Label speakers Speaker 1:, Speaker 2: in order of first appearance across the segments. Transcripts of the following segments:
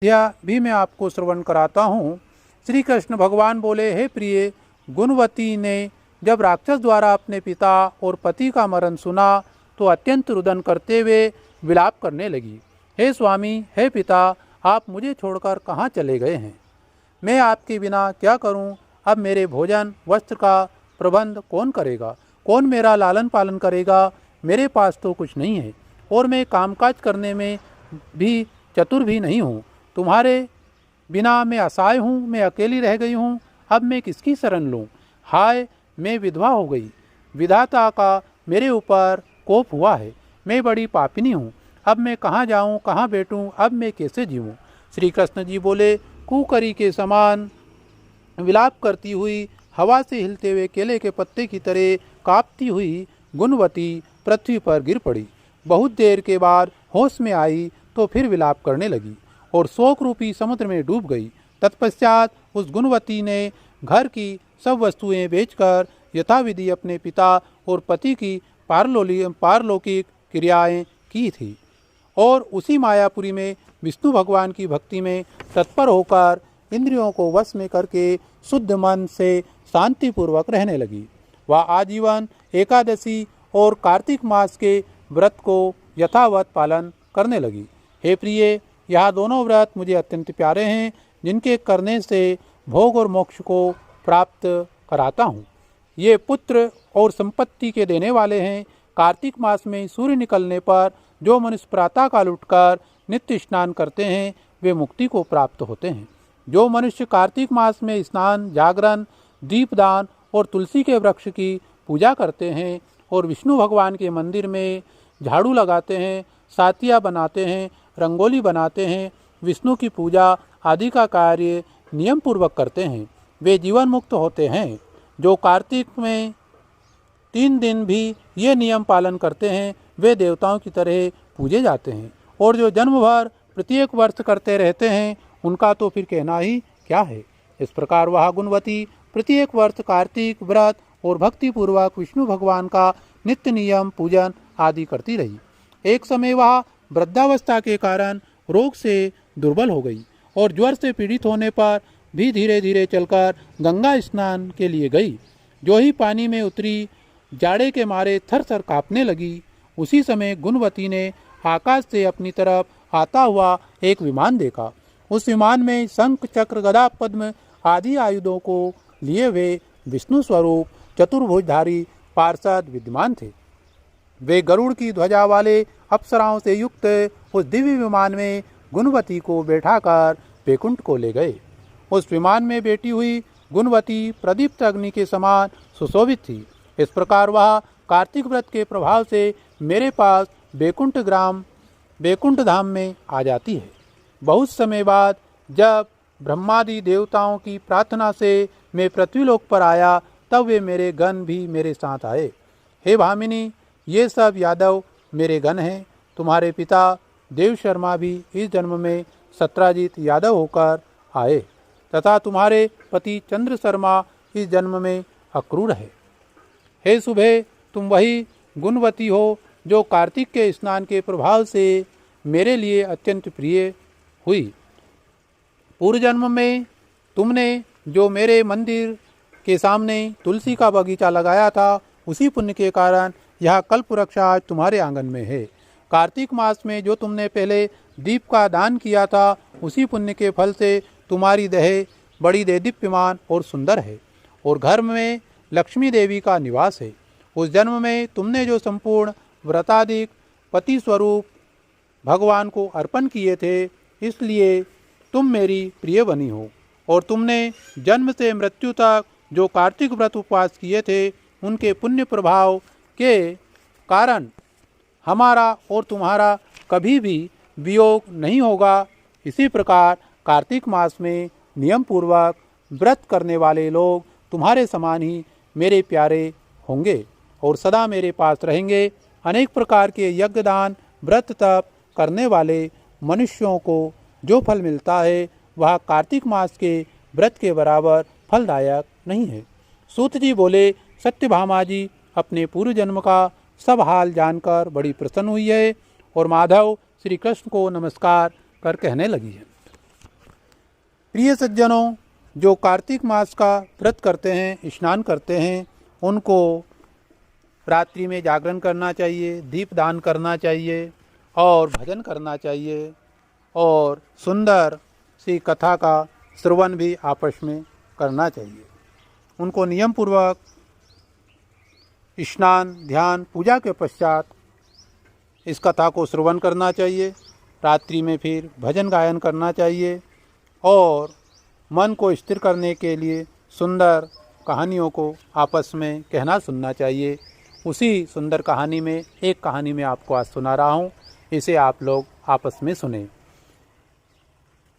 Speaker 1: यह भी मैं आपको श्रवण कराता हूँ। श्री कृष्ण भगवान बोले, हे प्रिय, गुणवती ने जब राक्षस द्वारा अपने पिता और पति का मरण सुना तो अत्यंत रुदन करते हुए विलाप करने लगी। हे स्वामी, हे पिता, आप मुझे छोड़कर कहाँ चले गए हैं? मैं आपके बिना क्या करूं? अब मेरे भोजन वस्त्र का प्रबंध कौन करेगा? कौन मेरा लालन पालन करेगा? मेरे पास तो कुछ नहीं है और मैं कामकाज करने में भी चतुर भी नहीं हूँ। तुम्हारे बिना मैं असहाय हूँ, मैं अकेली रह गई हूँ। अब मैं किसकी शरण लूँ? हाय, मैं विधवा हो गई। विधाता का मेरे ऊपर कोप हुआ है। मैं बड़ी पापिनी हूँ। अब मैं कहाँ जाऊँ, कहाँ बैठूँ? अब मैं कैसे जीऊँ? श्री कृष्ण जी बोले, कुकरी के समान विलाप करती हुई, हवा से हिलते हुए केले के पत्ते की तरह कांपती हुई गुणवती पृथ्वी पर गिर पड़ी। बहुत देर के बाद होश में आई तो फिर विलाप करने लगी और शोक रूपी समुद्र में डूब गई। तत्पश्चात उस गुणवती ने घर की सब वस्तुएं बेचकर यथाविधि अपने पिता और पति की पारलौकिक क्रियाएं की थी और उसी मायापुरी में विष्णु भगवान की भक्ति में तत्पर होकर इंद्रियों को वश में करके शुद्ध मन से शांतिपूर्वक रहने लगी। वह आजीवन एकादशी और कार्तिक मास के व्रत को यथावत पालन करने लगी। हे प्रिय, यह दोनों व्रत मुझे अत्यंत प्यारे हैं, जिनके करने से भोग और मोक्ष को प्राप्त कराता हूँ। ये पुत्र और संपत्ति के देने वाले हैं। कार्तिक मास में सूर्य निकलने पर जो मनुष्य प्रातः काल उठकर नित्य स्नान करते हैं वे मुक्ति को प्राप्त होते हैं। जो मनुष्य कार्तिक मास में स्नान, जागरण, दीपदान और तुलसी के वृक्ष की पूजा करते हैं और विष्णु भगवान के मंदिर में झाड़ू लगाते हैं, सातिया बनाते हैं, रंगोली बनाते हैं, विष्णु की पूजा आदि का कार्य नियम पूर्वक करते हैं, वे जीवन मुक्त होते हैं। जो कार्तिक में 3 दिन भी ये नियम पालन करते हैं वे देवताओं की तरह पूजे जाते हैं और जो जन्म भर प्रत्येक वर्ष करते रहते हैं उनका तो फिर कहना ही क्या है। इस प्रकार वह गुणवती प्रत्येक वर्ष कार्तिक व्रत और भक्ति पूर्वक विष्णु भगवान का नित्य नियम पूजन आदि करती रही। एक समय वह वृद्धावस्था के कारण रोग से दुर्बल हो गई और ज्वर से पीड़ित होने पर भी धीरे धीरे चलकर गंगा स्नान के लिए गई। जो ही पानी में उतरी, जाड़े के मारे थर थर कांपने लगी। उसी समय गुणवती ने आकाश से अपनी तरफ आता हुआ एक विमान देखा। उस विमान में शंख, चक्र, गदा, पद्म आदि आयुधों को लिए हुए विष्णु स्वरूप चतुर्भुजधारी पार्षद विद्यमान थे। वे गरुड़ की ध्वजा वाले अप्सराओं से युक्त उस दिव्य विमान में गुणवती को बैठाकर वैकुंठ को ले गए। उस विमान में बैठी हुई गुणवती प्रदीप्त अग्नि के समान सुशोभित थी। इस प्रकार वह कार्तिक व्रत के प्रभाव से मेरे पास वैकुंठ धाम में आ जाती है। बहुत समय बाद जब ब्रह्मादि देवताओं की प्रार्थना से मैं पृथ्वीलोक पर आया तब वे मेरे गण भी मेरे साथ आए। हे भामिनी, ये सब यादव मेरे गण हैं। तुम्हारे पिता देव शर्मा भी इस जन्म में सत्राजित यादव होकर आए तथा तुम्हारे पति चंद्र शर्मा इस जन्म में अक्रूर है। हे सुबह, तुम वही गुणवती हो जो कार्तिक के स्नान के प्रभाव से मेरे लिए अत्यंत प्रिय हुई। पूर्व जन्म में तुमने जो मेरे मंदिर के सामने तुलसी का बगीचा लगाया था, उसी पुण्य के कारण यह कल्प वृक्ष आज तुम्हारे आंगन में है। कार्तिक मास में जो तुमने पहले दीप का दान किया था, उसी पुण्य के फल से तुम्हारी देह बड़ी देदीप्यमान और सुंदर है और घर में लक्ष्मी देवी का निवास है। उस जन्म में तुमने जो संपूर्ण व्रताधिक पति स्वरूप भगवान को अर्पण किए थे, इसलिए तुम मेरी प्रिय बनी हो। और तुमने जन्म से मृत्यु तक जो कार्तिक व्रत उपवास किए थे, उनके पुण्य प्रभाव के कारण हमारा और तुम्हारा कभी भी वियोग नहीं होगा। इसी प्रकार कार्तिक मास में नियम पूर्वक व्रत करने वाले लोग तुम्हारे समान ही मेरे प्यारे होंगे और सदा मेरे पास रहेंगे। अनेक प्रकार के यज्ञ, दान, व्रत, तप करने वाले मनुष्यों को जो फल मिलता है वह कार्तिक मास के व्रत के बराबर फलदायक नहीं है। सूत जी बोले, सत्यभामा जी अपने पूर्व जन्म का सब हाल जानकर बड़ी प्रसन्न हुई है और माधव श्री कृष्ण को नमस्कार कर कहने लगी है। प्रिय सज्जनों, जो कार्तिक मास का व्रत करते हैं, स्नान करते हैं, उनको रात्रि में जागरण करना चाहिए, दीपदान करना चाहिए और भजन करना चाहिए और सुंदर सी कथा का श्रवण भी आपस में करना चाहिए। उनको नियम पूर्वक स्नान, ध्यान, पूजा के पश्चात इस कथा को श्रवण करना चाहिए। रात्रि में फिर भजन गायन करना चाहिए और मन को स्थिर करने के लिए सुंदर कहानियों को आपस में कहना सुनना चाहिए। उसी सुंदर कहानी में एक कहानी मैं आपको आज सुना रहा हूँ, इसे आप लोग आपस में सुने।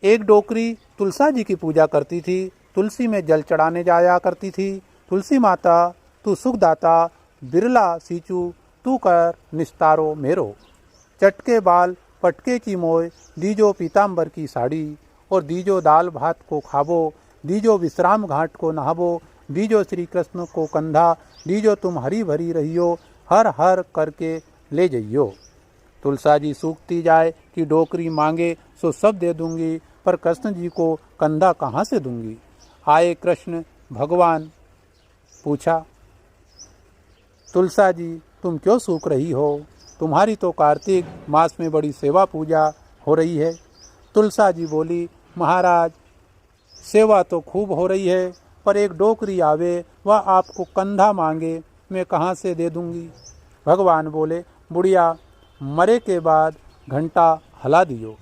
Speaker 1: एक डोकरी तुलसा जी की पूजा करती थी, तुलसी में जल चढ़ाने जाया करती थी। तुलसी माता तू सुखदाता, बिरला सींचू तू कर निस्तारो मेरो। चटके बाल पटके की मोय, दीजो पीताम्बर की साड़ी, और दीजो दाल भात को खाबो, दीजो विश्राम घाट को नहाबो, दीजो श्री कृष्ण को कंधा, दीजो तुम हरी भरी रहियो, हर हर करके ले जइयो। तुलसा जी सूखती जाए कि डोकरी मांगे सो सब दे दूंगी, पर कृष्ण जी को कंधा कहाँ से दूंगी। आए कृष्ण भगवान, पूछा तुलसा जी तुम क्यों सूख रही हो, तुम्हारी तो कार्तिक मास में बड़ी सेवा पूजा हो रही है। तुलसा जी बोली, महाराज सेवा तो खूब हो रही है, पर एक डोकरी आवे वह आपको कंधा मांगे, मैं कहाँ से दे दूंगी। भगवान बोले, बुढ़िया मरे के बाद घंटा हला दियो,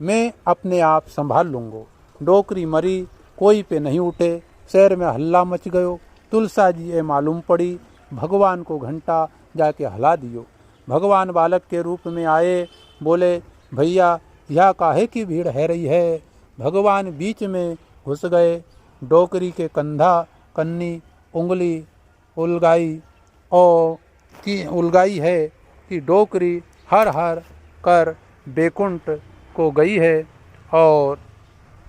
Speaker 1: मैं अपने आप संभाल लूँगो। डोकरी मरी, कोई पे नहीं उठे, शहर में हल्ला मच गयो। तुलसा जी ये मालूम पड़ी, भगवान को घंटा जाके हला दियो। भगवान बालक के रूप में आए, बोले भैया यह काहे की भीड़ है रही है। भगवान बीच में घुस गए, डोकरी के कंधा कन्नी उंगली उलगाई है कि डोकरी हर हर कर बैकुंठ को गई है, और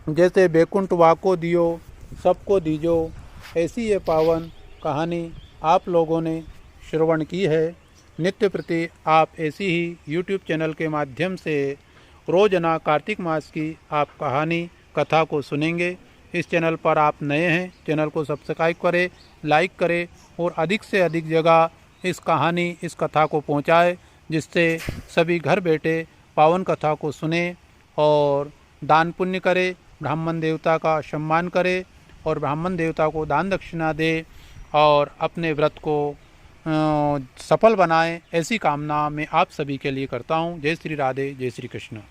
Speaker 1: जैसे बैकुंठ वाको दियो सबको दीजो, ऐसी ये पावन कहानी आप लोगों ने श्रवण की है। नित्य प्रति आप ऐसी ही YouTube चैनल के माध्यम से रोज़ाना कार्तिक मास की आप कहानी कथा को सुनेंगे। इस चैनल पर आप नए हैं, चैनल को सब्सक्राइब करें, लाइक करें और अधिक से अधिक जगह इस कहानी, इस कथा को पहुंचाएं, जिससे सभी घर बैठे पावन कथा को सुने और दान पुण्य करें, ब्राह्मण देवता का सम्मान करें और ब्राह्मण देवता को दान दक्षिणा दें और अपने व्रत को सफल बनाएं। ऐसी कामना मैं आप सभी के लिए करता हूँ। जय श्री राधे, जय श्री कृष्ण।